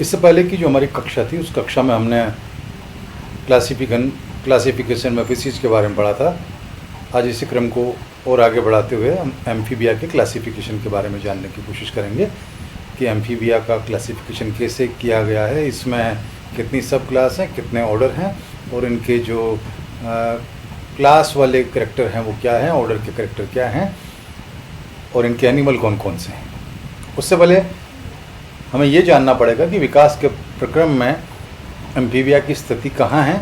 इससे पहले की जो हमारी कक्षा थी उस कक्षा में हमने क्लासिफिकेशन में फिशीज़ के बारे में पढ़ा था। आज इसी क्रम को और आगे बढ़ाते हुए हम एम्फीबिया के क्लासिफिकेशन के बारे में जानने की कोशिश करेंगे कि एम्फीबिया का क्लासिफिकेशन कैसे किया गया है, इसमें कितनी सब क्लास हैं, कितने ऑर्डर हैं और इनके जो क्लास वाले करैक्टर हैं वो क्या हैं, ऑर्डर के करैक्टर क्या हैं और इनके एनिमल कौन कौन से हैं। उससे पहले हमें ये जानना पड़ेगा कि विकास के प्रक्रम में एम्फीबिया की स्थिति कहाँ है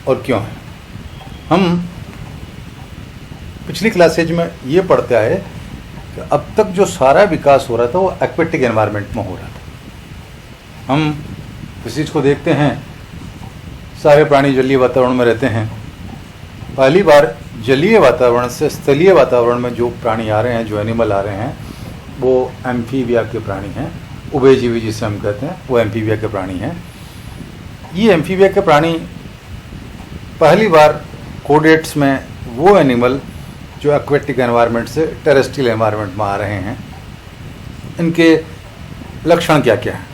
और क्यों है। हम पिछली क्लासेज में ये पढ़ते आए कि अब तक जो सारा विकास हो रहा था वो एक्वेटिक एनवायरनमेंट में हो रहा था। हम इस चीज़ को देखते हैं, सारे प्राणी जलीय वातावरण में रहते हैं। पहली बार जलीय वातावरण से स्थलीय वातावरण में जो प्राणी आ रहे हैं, जो एनिमल आ रहे हैं, वो एम्फीबिया के प्राणी हैं। उभयजीवी जिसे हम कहते हैं वो एम्फीबिया के प्राणी हैं। ये एम्फीबिया के प्राणी पहली बार कोडेट्स में वो एनिमल जो एक्वेटिक एनवायरनमेंट से टेरेस्ट्रियल एनवायरनमेंट में आ रहे हैं, इनके लक्षण क्या क्या हैं,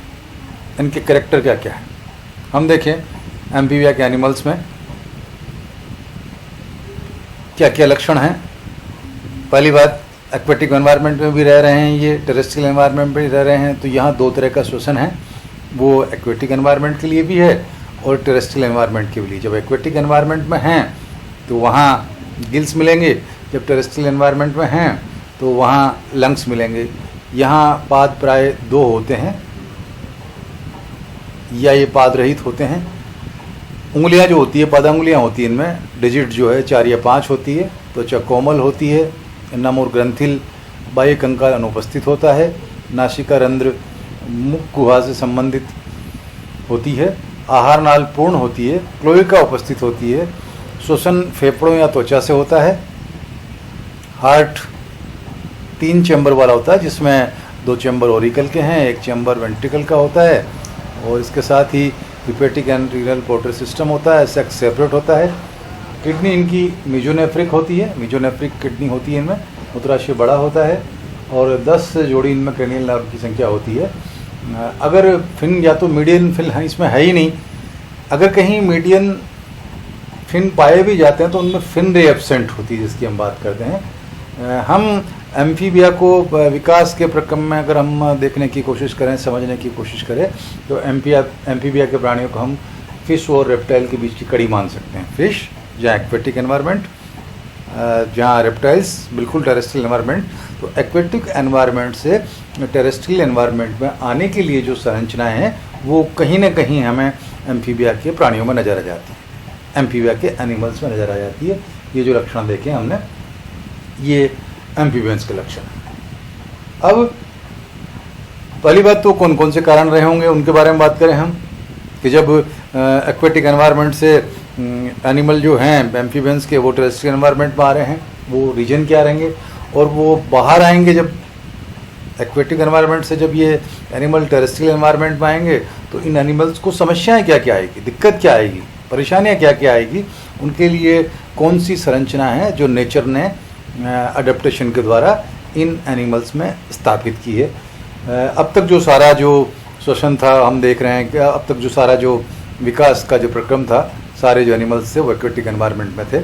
इनके कैरेक्टर क्या क्या है। हम देखें एम्फीबिया के एनिमल्स में क्या क्या लक्षण हैं। पहली बात, एक्वेटिक एनवायरनमेंट में भी रह रहे हैं, ये टेरेस्ट्रियल एनवायरनमेंट में भी रह रहे हैं, तो यहाँ दो तरह का श्वसन है, वो एक्वेटिक एनवायरनमेंट के लिए भी है और टेरेस्ट्रियल एनवायरनमेंट के लिए। जब एक्वेटिक एनवायरनमेंट में हैं तो वहाँ गिल्स मिलेंगे, जब टेरेस्ट्रियल एनवायरनमेंट में हैं तो वहाँ लंग्स मिलेंगे। यहाँ पाद प्राय दो होते हैं या ये पाद रहित होते हैं। उंगलियाँ जो होती है, पदांगुलियाँ होती हैं, इनमें डिजिट जो है 4 या 5 होती है। त्वचा कोमल होती है, नम और ग्रंथिल बाह्य कंकाल अनुपस्थित होता है। नासिका रंध्र मुख गुहा से संबंधित होती है। आहार नाल पूर्ण होती है, क्लोएका उपस्थित होती है। श्वसन फेफड़ों या त्वचा से होता है। हार्ट 3 चैम्बर वाला होता है, जिसमें 2 चैम्बर ओरिकल के हैं, 1 चैम्बर वेंट्रिकल का होता है और इसके साथ ही hepatic and renal portal system होता है। सेक्स सेपरेट होता है। किडनी इनकी मीजोनेफ्रिक होती है, मीजोनेफ्रिक किडनी होती है इनमें, मूत्राशय बड़ा होता है और 10 जोड़ी इनमें क्रेनियल नर्व की संख्या होती है। अगर फिन या तो मीडियन फिन इसमें है ही नहीं, अगर कहीं मीडियन फिन पाए भी जाते हैं तो उनमें फिन रे एब्सेंट होती है, जिसकी हम बात करते हैं। हम एम्फीबिया को विकास के प्रक्रम में अगर हम देखने की कोशिश करें, समझने की कोशिश करें, तो एम्फीबिया के प्राणियों को हम फिश और रेप्टाइल के बीच की कड़ी मान सकते हैं। फिश जहाँ एक्वेटिक एनवायरनमेंट, जहाँ रेप्टाइल्स बिल्कुल टेरेस्ट्रियल एनवायरनमेंट। तो एक्वेटिक एनवायरनमेंट से टेरेस्ट्रियल एनवायरनमेंट में आने के लिए जो संरचनाएं हैं वो कहीं ना कहीं हमें एम्फीबिया के प्राणियों में नज़र आ जाती है, एम्फीबिया के एनिमल्स में नज़र आ जाती है। ये जो लक्षण देखे हमने, ये एम्फीबियंस के लक्षण। अब पहली बात तो कौन कौन से कारण रहे होंगे उनके बारे में बात करें हम, कि जब एक्वेटिक एनवायरनमेंट से एनिमल जो हैं एम्फीबियंस के वो टेरेस्ट्रियल एनवायरनमेंट में आ रहे हैं, वो रीजन क्या रहेंगे और वो बाहर आएंगे जब एक्वेटिक एनवायरनमेंट से, जब ये एनिमल टेरेस्ट्रियल एनवायरनमेंट में आएंगे तो इन एनिमल्स को समस्याएं क्या क्या आएगी, दिक्कत क्या आएगी, परेशानियां क्या क्या आएगी, उनके लिए कौन सी संरचना है जो नेचर ने अडेप्टेशन के द्वारा इन एनिमल्स में स्थापित की है। अब तक जो सारा जो श्वसन था, हम देख रहे हैं कि अब तक जो सारा जो विकास का जो प्रक्रम था, सारे जो एनिमल्स थे वो एक्वेटिक एनवायरनमेंट में थे।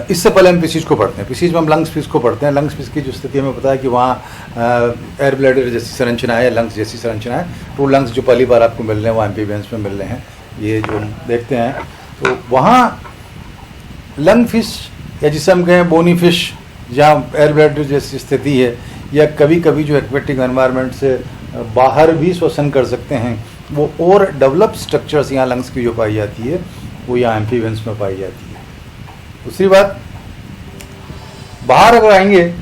इससे पहले हम फिशीज को पढ़ते हैं। फिशीज में हम लंग्स फिश को पढ़ते हैं। लंग्स फिश की जो स्थिति हमें पता है कि वहाँ एयर ब्लैडर जैसी संरचना है, लंग्स जैसी संरचना है। तो लंग्स जो पहली बार आपको मिल रहे हैं वो एम्फीबियंस में मिल रहे हैं, ये जो हम देखते हैं। तो वहाँ लंग फिश या जिसे हम कहें बोनी फिश, जहाँ एयर ब्लैडर जैसी स्थिति है, या कभी कभी जो एक्वेटिक एनवायरनमेंट से बाहर भी श्वसन कर सकते हैं, वो और डेवलप स्ट्रक्चर्स यहाँ लंग्स की जो पाई जाती है वो यहाँ एम्फीबियंस में पाई जाती है। दूसरी बात, बाहर अगर आएंगे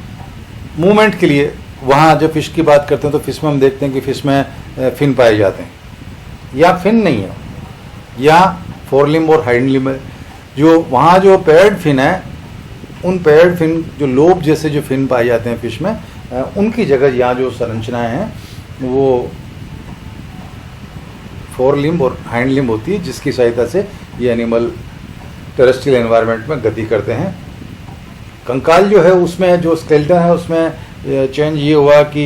मूवमेंट के लिए, वहाँ जब फिश की बात करते हैं तो फिश में हम देखते हैं कि फिश में फिन पाए जाते हैं, या फिन नहीं है, या फोरलिम्ब और हाइंड लिम्ब है। जो वहाँ जो पेयर्ड फिन है, उन पेयर्ड फिन जो लोब जैसे जो फिन पाए जाते हैं फिश में, उनकी जगह यहाँ जो संरचनाएं हैं वो फोरलिम्ब और हाइंड लिम्ब होती है, जिसकी सहायता से ये एनिमल टेरेस्ट्रियल एनवायरनमेंट में गति करते हैं। कंकाल जो है उसमें जो स्केलेटन है उसमें चेंज ये हुआ कि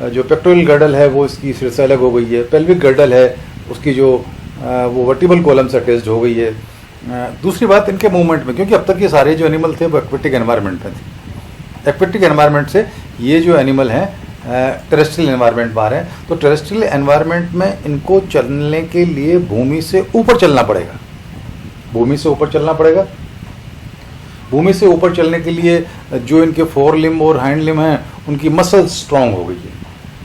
जो पेक्टोरल गर्डल है वो इसकी सिर से अलग हो गई है, पेल्विक गर्डल है उसकी जो वो वर्टिबल कॉलम से अटैच्ड हो गई है। दूसरी बात इनके मूवमेंट में, क्योंकि अब तक ये सारे जो एनिमल थे वो एक्वेटिक एनवायरनमेंट में थे, एक्वेटिक एनवायरनमेंट से ये जो एनिमल हैं टेरेस्ट्रियल एनवायरनमेंट में आ रहे हैं, तो टेरेस्ट्रियल एनवायरनमेंट में इनको चलने के लिए भूमि से ऊपर चलना पड़ेगा, भूमि से ऊपर चलना पड़ेगा। भूमि से ऊपर चलने के लिए जो इनके फोर लिम्ब और हैंड लिम्ब हैं उनकी मसल स्ट्रांग हो गई है,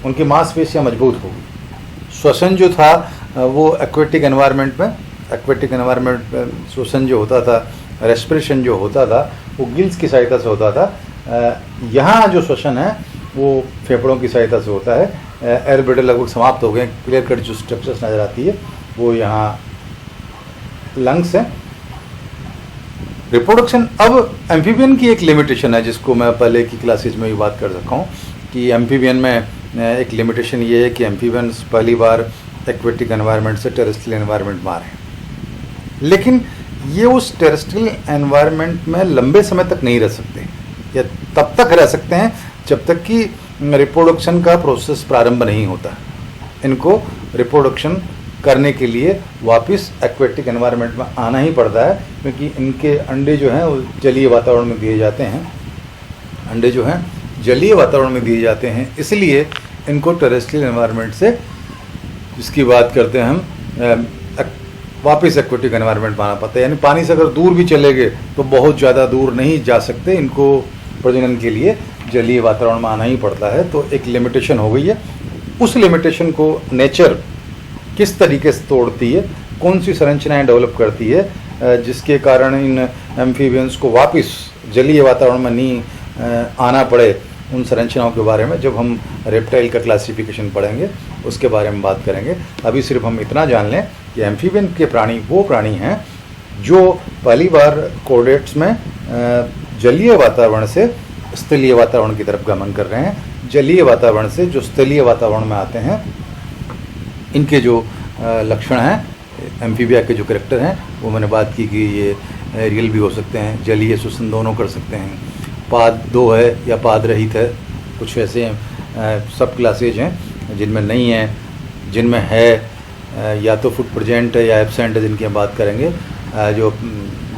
उनकी मांसपेशियां मजबूत हो गई। श्वसन जो था वो एक्वेटिक एनवायरनमेंट में, एक्वेटिक एनवायरनमेंट में श्वसन जो होता था, रेस्पिरेशन जो होता था वो गिल्स की सहायता से होता था। यहाँ जो श्वसन है वो फेफड़ों की सहायता से होता है। एयर ब्लडर लगभग समाप्त हो गए, क्लियर कट जो स्ट्रक्चर्स नज़र आती है वो यहाँ लंग्स हैं। रिप्रोडक्शन, अब एम्फीबियन की एक लिमिटेशन है जिसको मैं पहले की क्लासेज में भी बात कर सका हूँ कि एम्फीबियन में एक लिमिटेशन ये है कि एम्फीबियंस पहली बार एक्वेटिक एनवायरनमेंट से टेरेस्ट्रियल एनवायरनमेंट में आ रहे हैं, लेकिन ये उस टेरेस्ट्रियल एनवायरनमेंट में लंबे समय तक नहीं रह सकते, या तब तक रह सकते हैं जब तक कि रिप्रोडक्शन का प्रोसेस प्रारंभ नहीं होता। इनको रिप्रोडक्शन करने के लिए वापस एक्वेटिक एनवायरनमेंट में आना ही पड़ता है, क्योंकि इनके अंडे जो हैं वो जलीय वातावरण में दिए जाते हैं, अंडे जो हैं जलीय वातावरण में दिए जाते हैं, इसलिए इनको टेरेस्ट्रियल एनवायरनमेंट से, जिसकी बात करते हैं हम, वापस एक्वेटिक एनवायरनमेंट में आना पड़ता है। यानी पानी से अगर दूर भी चले गए तो बहुत ज़्यादा दूर नहीं जा सकते, इनको प्रजनन के लिए जलीय वातावरण में आना ही पड़ता है। तो एक लिमिटेशन हो गई है, उस लिमिटेशन को नेचर किस तरीके से तोड़ती है, कौन सी संरचनाएं डेवलप करती है जिसके कारण इन एम्फीबियंस को वापस जलीय वातावरण में नहीं आना पड़े, उन संरचनाओं के बारे में जब हम रेप्टाइल का क्लासिफिकेशन पढ़ेंगे उसके बारे में बात करेंगे। अभी सिर्फ हम इतना जान लें कि एम्फीबियन के प्राणी वो प्राणी हैं जो पहली बार कोर्डेट्स में जलीय वातावरण से स्थलीय वातावरण की तरफ गमन कर रहे हैं। जलीय वातावरण से जो स्थलीय वातावरण में आते हैं, इनके जो लक्षण हैं, एम्फीबिया के जो कैरेक्टर हैं, वो मैंने बात की कि ये रियल भी हो सकते हैं, जलीय श्वसन दोनों कर सकते हैं, पाद दो है या पाद रहित है, कुछ ऐसे सब क्लासेज हैं जिनमें नहीं है, जिनमें है या तो फुट प्रेजेंट है या एब्सेंट है, जिनकी हम बात करेंगे। जो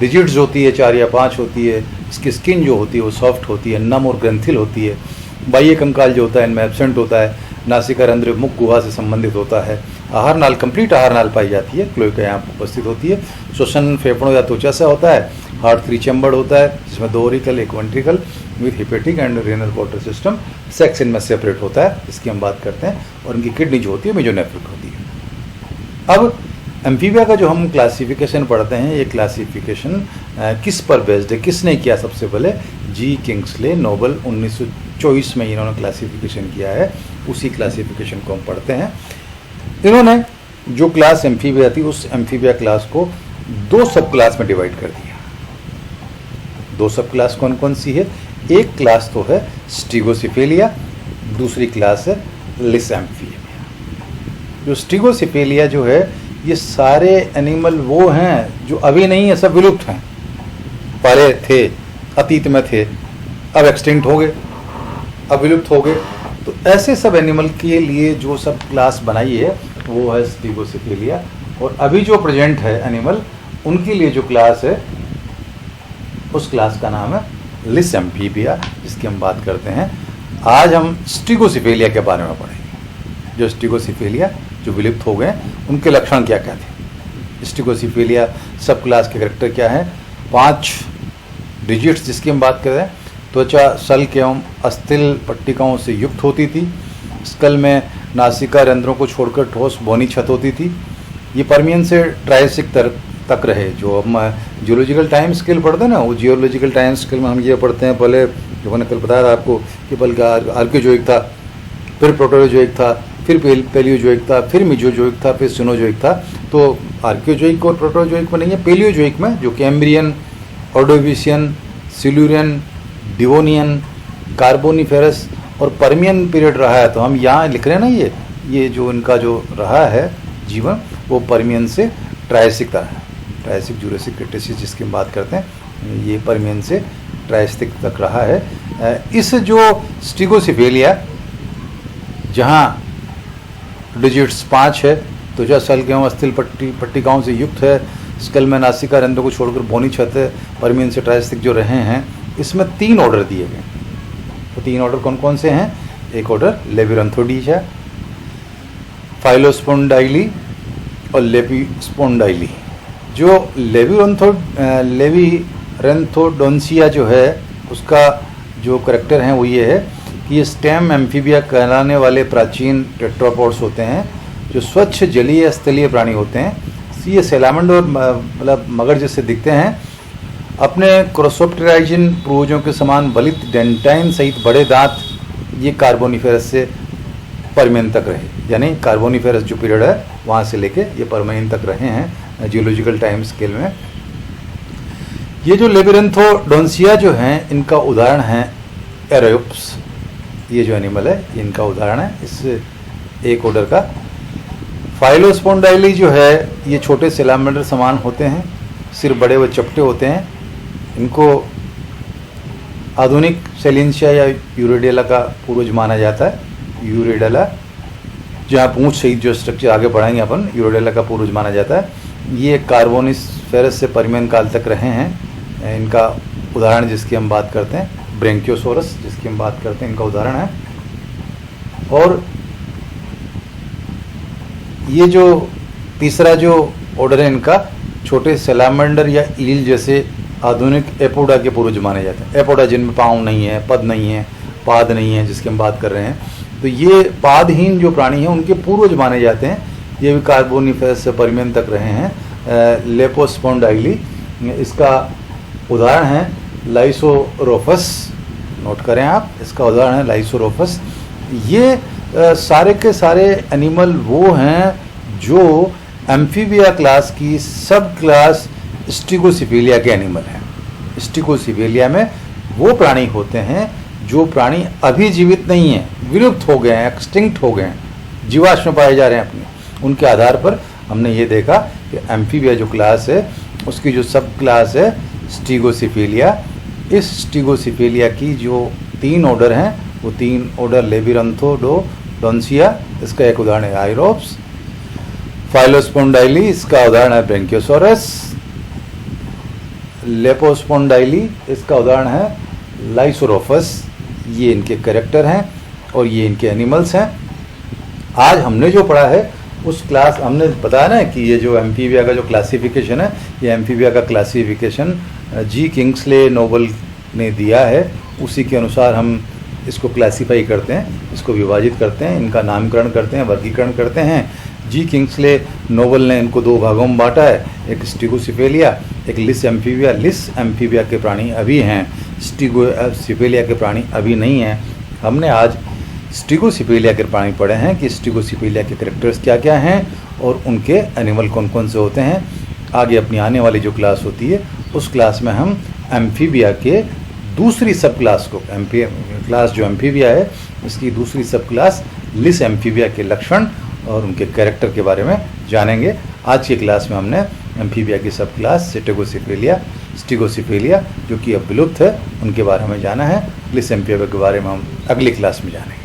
डिजिट्स होती है 4 या 5 होती है, इसकी स्किन जो होती है वो सॉफ्ट होती है, नम और ग्रंथिल होती है। बाह्य कंकाल जो होता है इनमें एब्सेंट होता है, नासिका रंध्र मुख गुहा से संबंधित होता है। आहार नाल, कंप्लीट आहार नाल पाई जाती है, क्लोएका यहाँ उपस्थित होती है। श्वसन फेफड़ों या त्वचा से होता है। हार्ट 3 चैम्बर्ड होता है जिसमें 2 auricle 1 ventricle with hepatic and renal water system. Sex इनमें सेपरेट होता है, इसकी हम बात करते हैं। और इनकी किडनी जो होती है मेजोनेफ्रिक होती है। अब एम्फीबिया का जो हम क्लासिफिकेशन पढ़ते हैं, ये क्लासिफिकेशन किस पर बेस्ड है, किसने किया? सबसे पहले जी किंग्सले नोबल 1924 में इन्होंने क्लासिफिकेशन किया है, उसी क्लासिफिकेशन को हम पढ़ते हैं। इन्होंने जो क्लास एम्फीबिया थी उस एम्फीबिया क्लास को 2 सब क्लास में डिवाइड कर दिया। 2 सब क्लास कौन कौन सी है? एक क्लास तो है स्टिगोसिफेलिया, दूसरी क्लास है लिसएम्फीबिया। जो स्टिगोसिफेलिया जो है, ये सारे एनिमल वो हैं जो अभी नहीं है, सब विलुप्त हैं। पहले थे, अतीत में थे, अब एक्सटिंक्ट हो गए, अब विलुप्त हो गए। तो ऐसे सब एनिमल के लिए जो सब क्लास बनाई है वो है स्टिगोसिफेलिया। और अभी जो प्रेजेंट है एनिमल, उनके लिए जो क्लास है उस क्लास का नाम है लिसएम्फीबिया, जिसकी हम बात करते हैं। आज हम स्टिगोसिफेलिया के बारे में पढ़ेंगे। जो स्टिगोसिफेलिया जो विलुप्त हो गए, उनके लक्षण क्या क्या थे? स्टिगोसिफेलिया सब क्लास के कैरेक्टर क्या है? 5 डिजिट्स जिसकी हम बात कर रहे हैं। त्वचा सल्क एवं अस्थिल पट्टिकाओं से युक्त होती थी। स्कल में नासिका रंध्रों को छोड़कर ठोस बौनी छत होती थी। ये पर्मियन से ट्रायसिक तक रहे। जो हम जियोलॉजिकल टाइम स्केल पढ़ते हैं ना, वो जियोलॉजिकल टाइम स्केल में हम ये पढ़ते हैं, पहले जो मैंने कल बताया था आपको कि पहले आर्कियोजोइक था, फिर प्रोटोजोइक था, फिर पेलियोजोइक था, फिर मिजोजोइक था, फिर सिनोजोइक था। तो आर्कियोजोइक और प्रोटोजोइक में नहीं है, पेलियोजोइक में जो Cambrian, Ordovician, Silurian, Devonian, Carboniferous और पर्मियन पीरियड रहा है। तो हम यहाँ लिख रहे हैं ना, ये जो इनका जो रहा है जीवन, वो पर्मियन से ट्रायसिक तक है। ट्रायसिक, जूरासिक, क्रिटेशियस जिसकी हम बात करते हैं, ये पर्मियन से ट्रायसिक तक रहा है। इस जो स्टिगोसिफेलिया जहाँ डिजिट्स 5 है, त्वचा सल्क एवं अस्थिल पट्टिकाओं से युक्त है, स्कल में नासिका रंध्रों को छोड़कर बौनी छत है, परमीन से ट्राइस्टिक जो रहे हैं, इसमें 3 ऑर्डर दिए गए। तो 3 ऑर्डर कौन कौन से हैं? एक ऑर्डर लेविरंथोडीजा, फाइलोस्पोंडाइली और लेपिस्पोंडाइली। जो लेविरंथोडोंसिया जो है उसका जो करैक्टर है वो ये है कि ये स्टेम एम्फीबिया कहलाने वाले प्राचीन टेट्रापॉड्स होते हैं जो स्वच्छ जलीय स्थलीय प्राणी होते हैं। ये सैलामंडर मतलब मगर जैसे दिखते हैं। अपने क्रोसोप्टेराइजिन पूर्वजों के समान बलित डेंटाइन सहित बड़े दांत ये कार्बोनिफेरस से परमियन तक रहे, यानी कार्बोनिफेरस जो पीरियड है वहाँ से लेके ये परमियन तक रहे हैं जियोलॉजिकल टाइम स्केल में। ये जो लेबिरंथोडोंसिया जो हैं इनका उदाहरण है एरोप्स, ये जो एनिमल है इनका उदाहरण है इस एक ऑर्डर का। फाइलोस्पोंडाइली जो है ये छोटे सैलामंडर समान होते हैं, सिर बड़े व चपटे होते हैं। इनको आधुनिक सेलिंशिया या यूरिडेला का पूर्वज माना जाता है। यूरिडेला जहाँ पूंछ सहित जो स्ट्रक्चर आगे बढ़ाएंगे अपन, यूरिडेला का पूर्वज माना जाता है। ये कार्बोनिफेरस से परमियन काल तक रहे हैं। इनका उदाहरण जिसकी हम बात करते हैं ब्रेंकियोसोरस जिसकी हम बात करते हैं, इनका उदाहरण है। और ये जो तीसरा जो ऑर्डर है इनका छोटे सैलामंडर या ईल जैसे आधुनिक एपोडा के पूर्वज माने जाते हैं। एपोडा जिनमें पाँव नहीं है, पद नहीं है, पाद नहीं है जिसकी हम बात कर रहे हैं, तो ये पादहीन जो प्राणी हैं उनके पूर्वज माने जाते हैं। ये भी कार्बोनिफेरस से परमियन तक रहे हैं। लेपोस्पोंडाइली इसका उदाहरण है लाइसोरोफस, नोट करें आप, इसका उदाहरण है लाइसोरोफस। ये सारे के सारे एनिमल वो हैं जो एम्फीबिया क्लास की सब क्लास स्टिगोसिफेलिया के एनिमल हैं। स्टिगोसिफेलिया में वो प्राणी होते हैं जो प्राणी अभी जीवित नहीं हैं, विलुप्त हो गए हैं, एक्सटिंक्ट हो गए हैं, जीवाश्म पाए जा रहे हैं अपने। उनके आधार पर हमने ये देखा कि एम्फीबिया जो क्लास है उसकी जो सब क्लास है स्टिगोसिफेलिया। इस स्टिगोसिफेलिया की जो 3 ऑर्डर हैं वो 3 ऑर्डर लेबिरंथोडोंसिया, इसका एक उदाहरण है आइरोप्स। फाइलोस्पोंडाइली इसका उदाहरण है ब्रेंकियोसोरस। लेपोस्पोंडाइली इसका उदाहरण है लाइसोरोफस। ये इनके कैरेक्टर हैं और ये इनके एनिमल्स हैं। आज हमने जो पढ़ा है उस क्लास हमने बताया ना कि ये जो एम्फीबिया का जो क्लासिफिकेशन है, ये एम्फीबिया का क्लासिफिकेशन जी किंग्सले नोबल ने दिया है। उसी के अनुसार हम इसको क्लासीफाई करते हैं, इसको विभाजित करते हैं, इनका नामकरण करते हैं, वर्गीकरण करते हैं। जी किंग्सले नोबल ने इनको 2 भागों में बांटा है, एक स्टिगोसिफेलिया, एक लिस एम्फीबिया। लिस एम्फीबिया के प्राणी अभी हैं, स्टिगोसिफेलिया के प्राणी अभी नहीं हैं। हमने आज स्टिगोसिफेलिया के प्राणी पढ़े हैं कि स्टिगोसिफेलिया के कैरेक्टर्स क्या क्या हैं और उनके एनिमल कौन कौन से होते हैं। आगे अपनी आने वाली जो क्लास होती है उस क्लास में हम एम्फीबिया के दूसरी सब क्लास को, क्लास जो एम्फीबिया है इसकी दूसरी सब क्लास लिस एम्फीबिया के लक्षण और उनके कैरेक्टर के बारे में जानेंगे। आज की क्लास में हमने एम्फीबिया की सब क्लास स्टिगोसिफेलिया जो कि अब विलुप्त है उनके बारे में जाना है। लिस एम्फीबिया के बारे में हम अगली क्लास में जानेंगे।